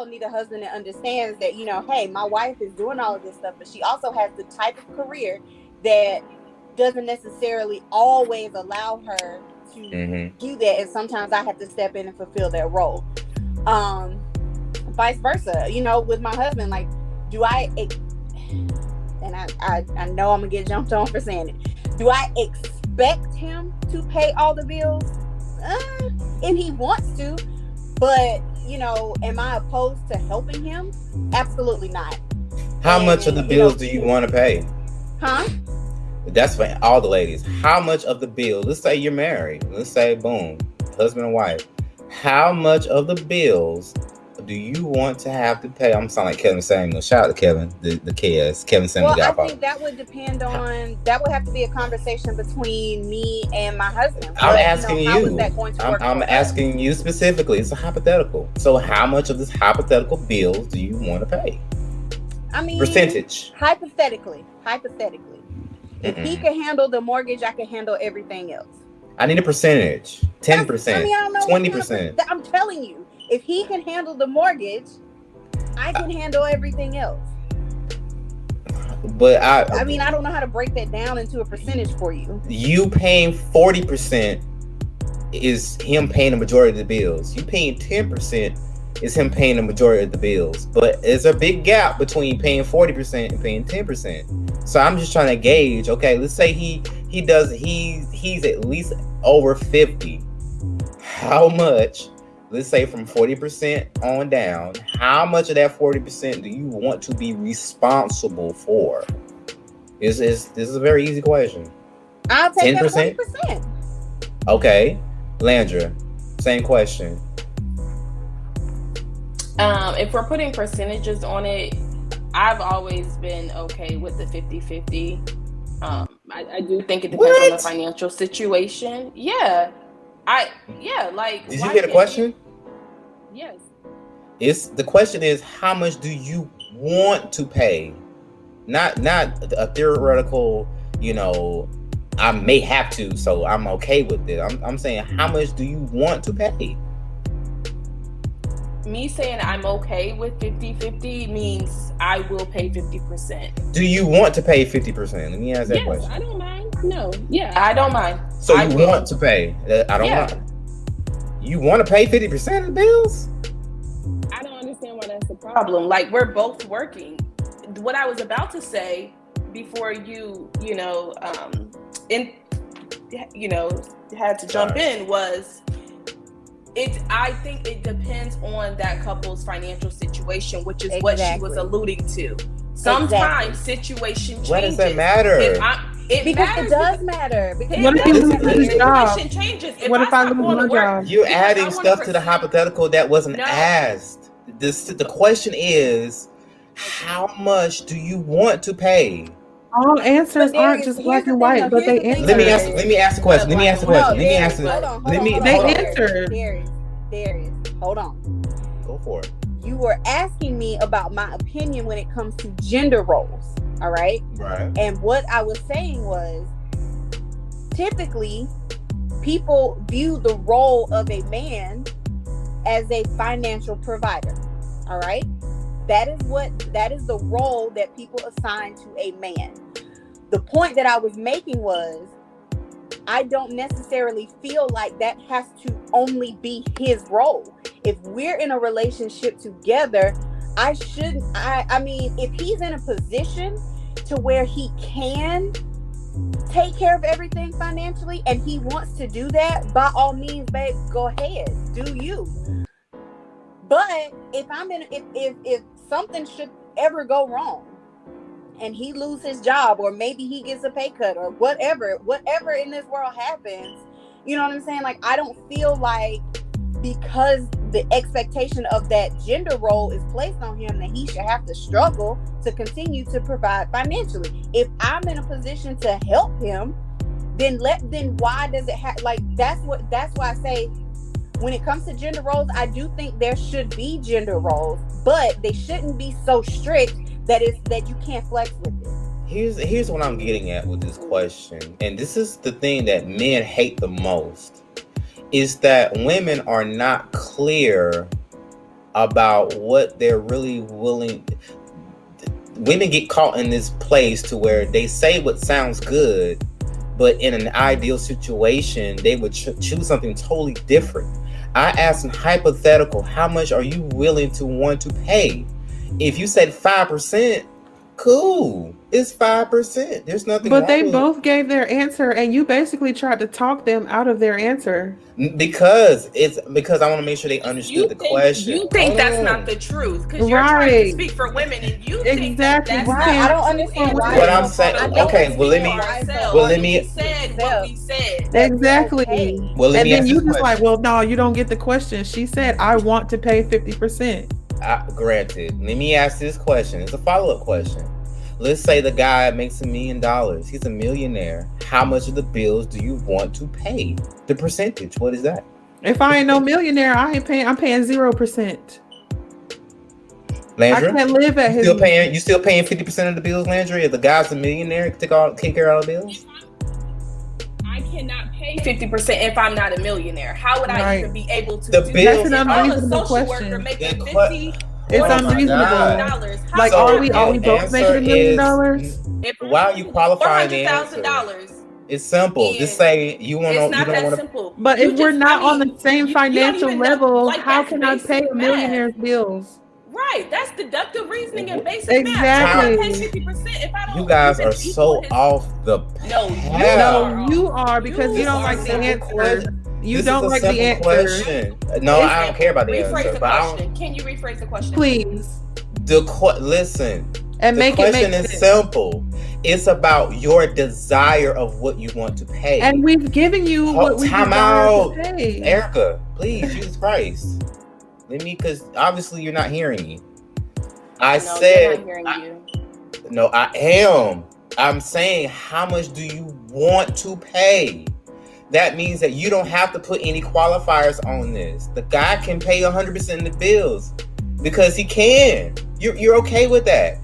also need a husband that understands that, you know, hey, my wife is doing all of this stuff, but she also has the type of career that doesn't necessarily always allow her to do that. And sometimes I have to step in and fulfill that role. Vice versa, you know, with my husband, like, do I, and I know I'm gonna get jumped on for saying it. Do I expect him to pay all the bills? If he wants to, but, you know, am I opposed to helping him? Absolutely not. How much of the bills do you want to pay? Huh? That's for all the ladies. How much of the bill? Let's say you're married. Let's say, boom, husband and wife. How much of the bills do you want to have to pay? I'm sounding like Kevin Samuel. Shout out to Kevin, the KS, Kevin Samuel. Well, I think that would depend on, that would have to be a conversation between me and my husband. I'm asking you. How is that going to work? I'm asking you specifically. It's a hypothetical. So how much of this hypothetical bills do you want to pay? I mean, percentage. Hypothetically. If he can handle the mortgage, I can handle everything else. I need a percentage. 10%. I don't know. 20%. I'm telling you. If he can handle the mortgage, I can handle everything else. But I mean, I don't know how to break that down into a percentage for you. You paying 40% is him paying the majority of the bills. You paying 10% is him paying the majority of the bills. But there's a big gap between paying 40% and paying 10%. So I'm just trying to gauge, okay, let's say he's at least over 50. How much? Let's say from 40% on down, how much of that 40% do you want to be responsible for? This is a very easy question. I'll take 10%? That 40%. Okay. Landra, same question. If we're putting percentages on it, I've always been okay with the 50-50. I do think it depends on the financial situation. Yeah. Did you get a question? Yes. The question is, how much do you want to pay? Not a theoretical, you know, I may have to, so I'm okay with it. I'm saying, how much do you want to pay? Me saying I'm okay with 50-50 means I will pay 50%. Do you want to pay 50%? Let me ask that question. Yes, I don't mind. No. Yeah, I don't mind. So you want to pay? I don't mind. You want to pay 50% of the bills? I don't understand why that's a problem. Like, we're both working. What I was about to say before you had to jump in was, I think it depends on that couple's financial situation, which is what she was alluding to. Sometimes situation changes. Why does that matter? It does matter. What if you lose your job? Changes. What if I lose my job? You're adding stuff to the hypothetical that wasn't asked. The question is, how much do you want to pay? All answers aren't just black and white, but they answer. Let me ask the question. Darius, hold on. Go for it. You were asking me about my opinion when it comes to gender roles. All right. Right. And what I was saying was, typically, people view the role of a man as a financial provider. All right. That is the role that people assign to a man. The point that I was making was, I don't necessarily feel like that has to only be his role. If we're in a relationship together, I mean, if he's in a position to where he can take care of everything financially and he wants to do that, by all means, babe, go ahead, do you. But if something should ever go wrong and he lose his job, or maybe he gets a pay cut, or whatever in this world happens, you know what I'm saying? Like, I don't feel like because the expectation of that gender role is placed on him that he should have to struggle to continue to provide financially. If I'm in a position to help him, then why does it have, like, that's why I say, when it comes to gender roles, I do think there should be gender roles, but they shouldn't be so strict that you can't flex with it. Here's what I'm getting at with this question, and this is the thing that men hate the most, is that women are not clear about what they're really willing. Women get caught in this place to where they say what sounds good, but in an ideal situation, they would choose something totally different. I asked them hypothetical, how much are you willing to want to pay? If you said 5%, cool. It's 5%. There's nothing But wrong they with both gave their answer, and you basically tried to talk them out of their answer. because I want to make sure they understood the question. You think that's not the truth because you're trying to speak for women, and you think that's right. I don't understand why. What I'm saying. Okay, well let me. Said what we said. Exactly. Okay. Well, let And me then ask you this just like, question. well, no, you don't get the question. She said, I want to pay 50%. Granted, let me ask this question. It's a follow-up question. Let's say the guy makes $1 million. He's a millionaire. How much of the bills do you want to pay? The percentage. What is that? If I ain't no millionaire, I'm paying 0%. Landry, I can't live at his. You still paying 50% of the bills, Landry? If the guy's a millionaire, take care of all the bills. I cannot pay 50% if I'm not a millionaire. How would I even be able to the do bills? that? That's If an I'm a unreasonable social question. worker making 50. It's unreasonable. Like, So are we both making $1 million? Why are you qualifying the answer? $400,000. It's simple. Just say you want to. It's not that simple. But if we're not on the same financial level, like, how that's can I pay a millionaire's bills? Right, that's deductive reasoning and basic Exactly. math. How do I pay 50% if I don't? You guys are so off the path. No, you are because you don't like the answer. You don't like the answer. Question. No, I don't care about the answer. But can you rephrase the question, please? Listen. And the make question it make is sense. Simple. It's about your desire of what you want to pay. And we've given you what we desire to pay. Erica, please, Jesus Christ. Because obviously you're not hearing me. I said, you're not hearing you. No, I am. I'm saying, how much do you want to pay? That means that you don't have to put any qualifiers on this. The guy can pay 100% of the bills because he can. You're okay with that.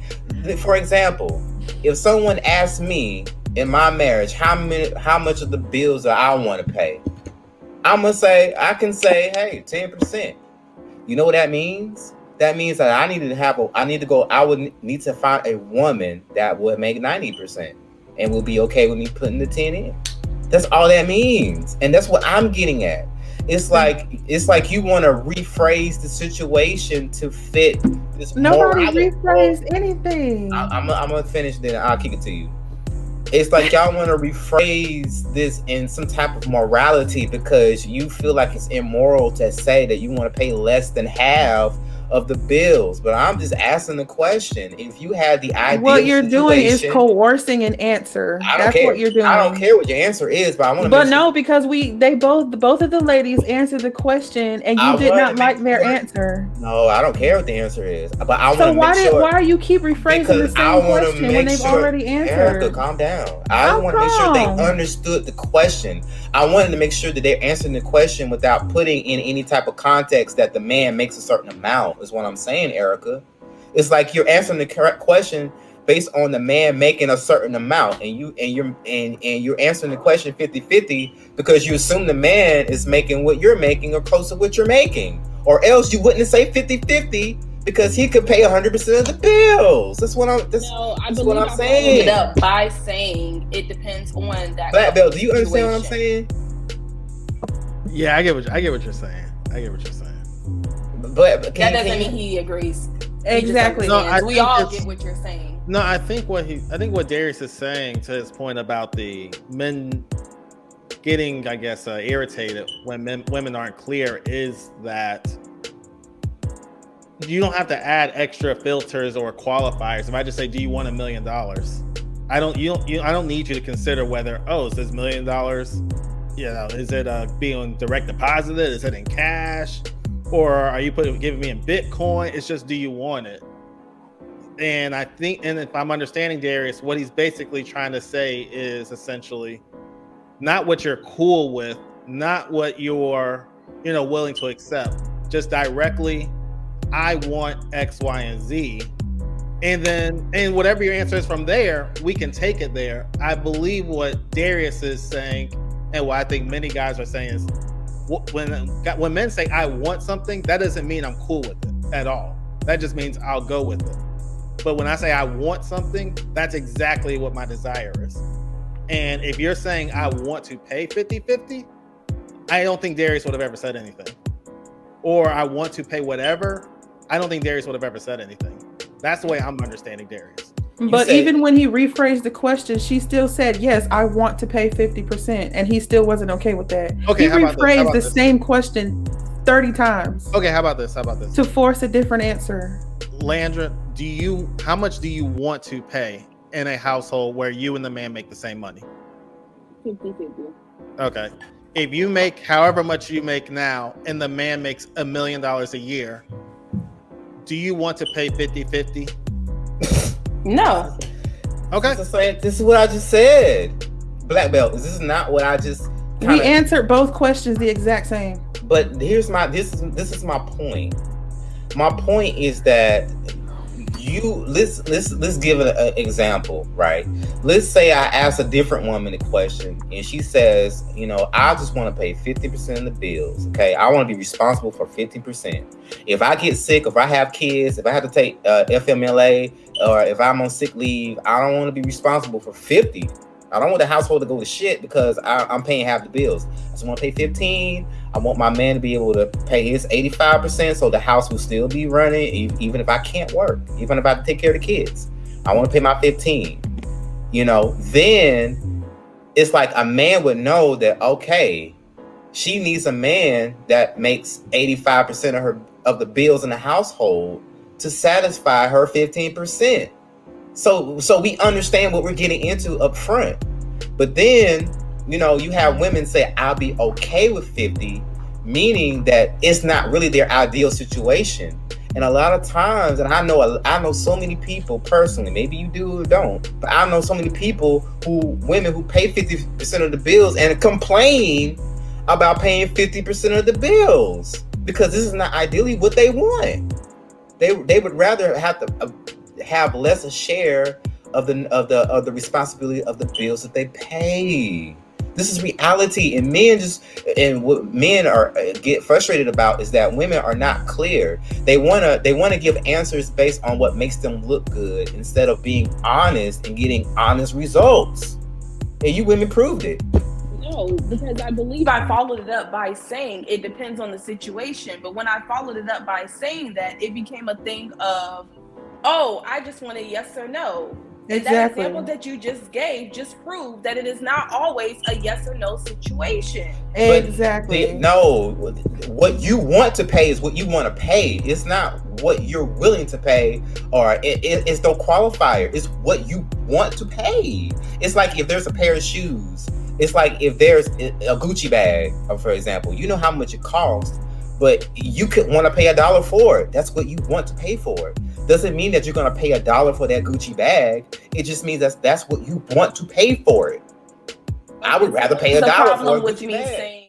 For example, if someone asks me in my marriage how much of the bills that I want to pay, I can say, hey, 10%. You know what that means? That means that I would need to find a woman that would make 90% and will be okay with me putting the 10 in. That's all that means. And that's what I'm getting at. It's like you want to rephrase the situation to fit this. Nobody rephrased anything. I'm gonna finish, then I'll kick it to you. It's like y'all want to rephrase this in some type of morality because you feel like it's immoral to say that you want to pay less than half of the bills. But I'm just asking the question. If you had the ideal what you're doing is coercing an answer. That's what you're doing. I don't care what your answer is, but I want to. But no, because both of the ladies answered the question, and you did not like their answer. No, I don't care what the answer is, but I want to make sure. Why do you keep rephrasing the same question when they've already answered? Erica, calm down. I want to make sure they understood the question. I wanted to make sure that they're answering the question without putting in any type of context that the man makes a certain amount. Is what I'm saying, Erica. It's like you're answering the correct question based on the man making a certain amount, and you're answering the question 50-50 because you assume the man is making what you're making or close to what you're making, or else you wouldn't say 50-50 because he could pay 100% of the bills. That's what I'm saying. It up by saying it depends on that. Black Belt, do you understand what I'm saying? Yeah, I get what you're saying. But that doesn't mean he agrees. Exactly. We all get what you're saying. No, I think what Darius is saying, to his point about the men getting, I guess, irritated when women aren't clear, is that you don't have to add extra filters or qualifiers. If I just say, "Do you want $1 million?" I don't need you to consider whether, is this $1 million? Is it being direct deposited? Is it in cash? Or are you giving me in Bitcoin? It's just, do you want it? And I think, and if I'm understanding Darius, what he's basically trying to say is essentially not what you're cool with, not what you're, willing to accept. Just directly, I want X, Y, and Z. And whatever your answer is from there, we can take it there. I believe what Darius is saying, and what I think many guys are saying is, when men say I want something, that doesn't mean I'm cool with it. at all. That just means I'll go with it. But when I say I want something, that's exactly what my desire is. And if you're saying I want to pay 50-50, I don't think Darius would have ever said anything. Or I want to pay whatever, I don't think Darius would have ever said anything. That's the way I'm understanding Darius. But even when he rephrased the question, she still said, yes, I want to pay 50%. And he still wasn't okay with that. Okay, he rephrased the same question 30 times. Okay, how about this? To force a different answer. Landra, how much do you want to pay in a household where you and the man make the same money? 50-50. Okay. If you make however much you make now and the man makes $1 million a year, do you want to pay 50-50? No. Okay. This is what I just said. Black belt. This is not what I just We answered both questions the exact same. But this is my point. My point is that let's give an example, right? Let's say I ask a different woman a question and she says, I just want to pay 50% of the bills. Okay, I want to be responsible for 50%. If I get sick, if I have kids, if I have to take FMLA, or if I'm on sick leave, I don't want to be responsible for 50. I don't want the household to go to shit because I'm paying half the bills. I just want to pay 15. I want my man to be able to pay his 85% so the house will still be running, even if I can't work, even if I have to take care of the kids. I want to pay my 15. Then it's like a man would know that, okay, she needs a man that makes 85% of the bills in the household to satisfy her 15%. So we understand what we're getting into up front. But then, you have women say, I'll be okay with 50, meaning that it's not really their ideal situation. And a lot of times, and I know so many people personally, maybe you do or don't, but I know so many women who pay 50% of the bills and complain about paying 50% of the bills because this is not ideally what they want. They would rather have to have less a share of the responsibility of the bills that they pay. This is reality, and what men get frustrated about is that women are not clear. They wanna give answers based on what makes them look good instead of being honest and getting honest results. And you women proved it. No, because I believe I followed it up by saying it depends on the situation. But when I followed it up by saying that, it became a thing of, oh, I just want a yes or no. And exactly. That example that you just gave just proved that it is not always a yes or no situation. Exactly. No, what you want to pay is what you want to pay. It's not what you're willing to pay, or it's no qualifier. It's what you want to pay. It's like if there's a pair of shoes. It's like if there's a Gucci bag, for example. You know how much it costs, but you could want to pay $1 for it. That's what you want to pay for it. Doesn't mean that you're going to pay $1 for that Gucci bag. It just means that's what you want to pay for it. I would rather pay $1 for a Gucci bag.